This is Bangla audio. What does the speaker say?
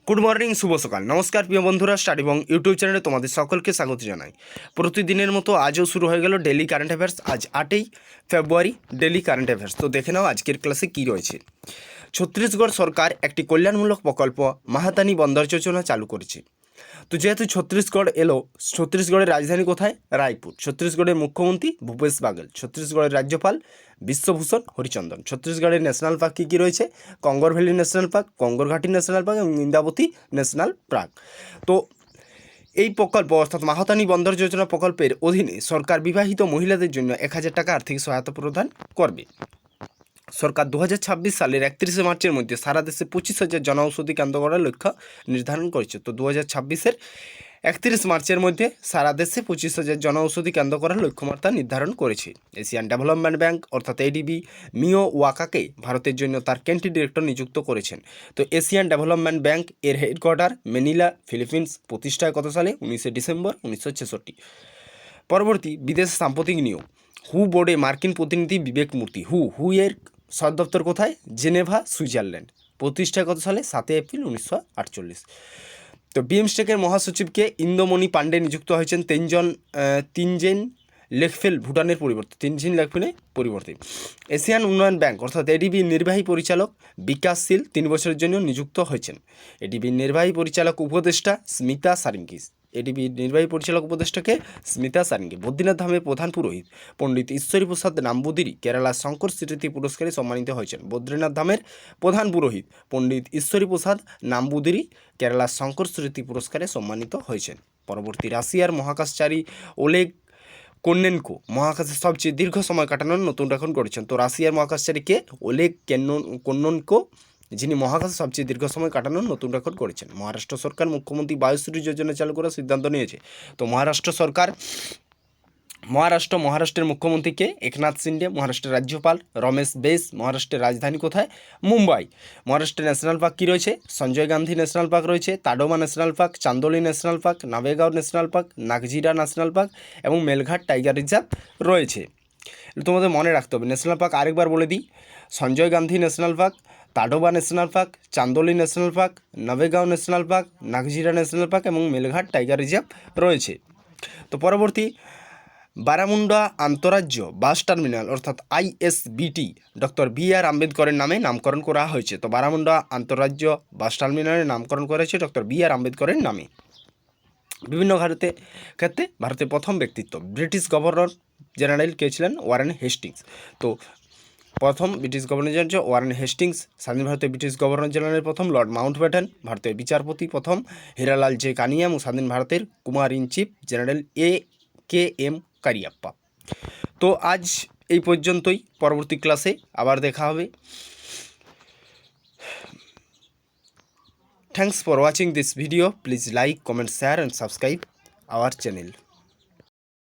গুড মর্নিং, শুভ সকাল। নমস্কার প্রিয় বন্ধুরা, স্টাডি এবং ইউটিউব চ্যানেলে তোমাদের সকলকে স্বাগত জানাই। প্রতিদিনের মতো আজও শুরু হয়ে গেল ডেলি কারেন্ট অ্যাফেয়ার্স। আজ 8ই ফেব্রুয়ারি, ডেলি কারেন্ট অ্যাফেয়ার্স। তো দেখে নাও আজকের ক্লাসে কী রয়েছে। ছত্তিশগড় সরকার একটি কল্যাণমূলক প্রকল্প মাহাতানি বন্দর যোজনা চালু করেছে। তো যেহেতু ছত্তিশগড় এলো, ছত্তিশগড়ের রাজধানী কোথায়? রায়পুর। ছত্তিশগড়ের মুখ্যমন্ত্রী ভূপেশ বাঘেল, ছত্তিশগড়ের রাজ্যপাল বিশ্বভূষণ হরিচন্দন। ছত্তিশগড়ের ন্যাশনাল পার্ক কী কী রয়েছে? কঙ্গর ভ্যালি ন্যাশনাল পার্ক, কঙ্গর ঘাটি ন্যাশনাল পার্ক এবং ইন্দ্রাবতী ন্যাশনাল পার্ক। তো এই প্রকল্প অর্থাৎ মাহাতানি বন্দর যোজনা প্রকল্পের অধীনে সরকার বিবাহিত মহিলাদের জন্য 1,000 টাকা আর্থিক সহায়তা প্রদান করবে। সরকার 2026 সালের 31শে মার্চের মধ্যে সারা দেশে 25,000 জনঔষধি কেন্দ্র করার লক্ষ্য নির্ধারণ করেছে। তো 2026-এর 31 মার্চের মধ্যে সারা দেশে 25,000 জনঔষধি কেন্দ্র করার লক্ষ্যমাত্রা নির্ধারণ করেছে। এশিয়ান ডেভেলপমেন্ট ব্যাংক অর্থাৎ এডিবি মিও ওয়াকাকে ভারতের জন্য তার কান্ট্রি ডিরেক্টর নিযুক্ত করেছেন। তো এশিয়ান ডেভেলপমেন্ট ব্যাংক এর হেডকোয়ার্টার ম্যানিলা, ফিলিপিন্স। প্রতিষ্ঠায় কত সালে? 19 ডিসেম্বর 1966। পরবর্তী বিদেশ সাম্প্রতিক নিয়োগ। হু বোর্ডে মার্কিন প্রতিনিধি বিবেক মূর্তি। হু এর সদর দপ্তর কোথায়? Geneva, Switzerland. প্রতিষ্ঠায় কত সালে? 7 এপ্রিল 1948। তো বিমস্টেকের মহাসচিবকে ইন্দোমণি পাণ্ডে নিযুক্ত হয়েছেন তিনজেন লেখফেল ভুটানের পরিবর্তে। তিনজিন লেখফেলের পরিবর্তে। এশিয়ান উন্নয়ন ব্যাংক অর্থাৎ এডিবির নির্বাহী পরিচালক বিকাশশীল 3 বছরের জন্য নিযুক্ত হয়েছেন। এডিবির নির্বাহী পরিচালক উপদেষ্টা স্মিতা সারিঙ্গি। এডিবির নির্বাহী পরিচালক উপদেষ্টাকে স্মিতা সারিঙ্গি। বদ্রীনাথ ধামের প্রধান পুরোহিত পণ্ডিত ঈশ্বরী প্রসাদ নাম্বুদিরি কেরালা শঙ্কর স্মৃতি পুরস্কারে সম্মানিত হয়েছেন। বদ্রীনাথ ধামের প্রধান পুরোহিত পণ্ডিত ঈশ্বরী প্রসাদ নাম্বুদিরি কেরালা শঙ্কর স্মৃতি পুরস্কারে সম্মানিত হয়েছেন। পরবর্তী রাশিয়ার মহাকাশচারী ওলেগ কোন্নেনকো মহাকাশে সবচেয়ে দীর্ঘ সময় কাটানোর নতুন রেকর্ড করেছেন। তো রাশিয়ার মহাকাশচারীকে ওলেগ কোন্নেনকো, যিনি মহাকাশে সবচেয়ে দীর্ঘ সময় কাটানোর নতুন রেকর্ড করেছেন। মহারাষ্ট্র সরকার মুখ্যমন্ত্রী বায়ুশ্রী যোজনা চালু করার সিদ্ধান্ত নিয়েছে। তো মহারাষ্ট্রের মুখ্যমন্ত্রীকে একনাথ শিন্ডে, মহারাষ্ট্রের রাজ্যপাল রমেশ বেশ। মহারাষ্ট্রের রাজধানী কোথায়? মুম্বাই। মহারাষ্ট্রের ন্যাশনাল পার্ক কী রয়েছে? সঞ্জয় গান্ধী ন্যাশনাল পার্ক রয়েছে, Tadoba national park, Chandoli national park, Navegaon national park, Nagzira national park এবং মেলঘাট টাইগার রিজার্ভ রয়েছে। তোমাদের মনে রাখতে হবে ন্যাশনাল পার্ক আরেকবার বলে দিই। Sanjay Gandhi national park, Tadoba national park, Chandoli national park, Navegaon national park, Nagzira national park এবং মেলঘাট টাইগার রিজার্ভ রয়েছে। তো পরবর্তী বারামুন্ডা আন্তরাজ্য বাস টার্মিনাল অর্থাৎ আইএসবিটি ডক্টর বি.আর. আম্বেদকরের নামে নামকরণ করা হয়েছে। তো বারামুন্ডা আন্তরাজ্য বাস টার্মিনালের নামকরণ করা হয়েছে ডক্টর বি.আর. আম্বেদকরের নামে। বিভিন্ন ক্ষেত্রে ভারতের প্রথম ব্যক্তিত্ব ব্রিটিশ গভর্নর জেনারেল কে ছিলেন? Warren Hastings. তো প্রথম British governor general Warren Hastings. স্বাধীন ভারতের ব্রিটিশ গভর্নর জেনারেল প্রথম লর্ড মাউন্টব্যাটেন। ভারতের বিচারপতি প্রথম হীরালাল জে কানিয়াম ও স্বাধীন ভারতের Kumar in chief general A.K.M. Cariappa. তো আজ এই পর্যন্তই। পরবর্তী ক্লাসে আবার দেখা হবে। Thanks for watching this video. Please like, comment, share and subscribe our channel.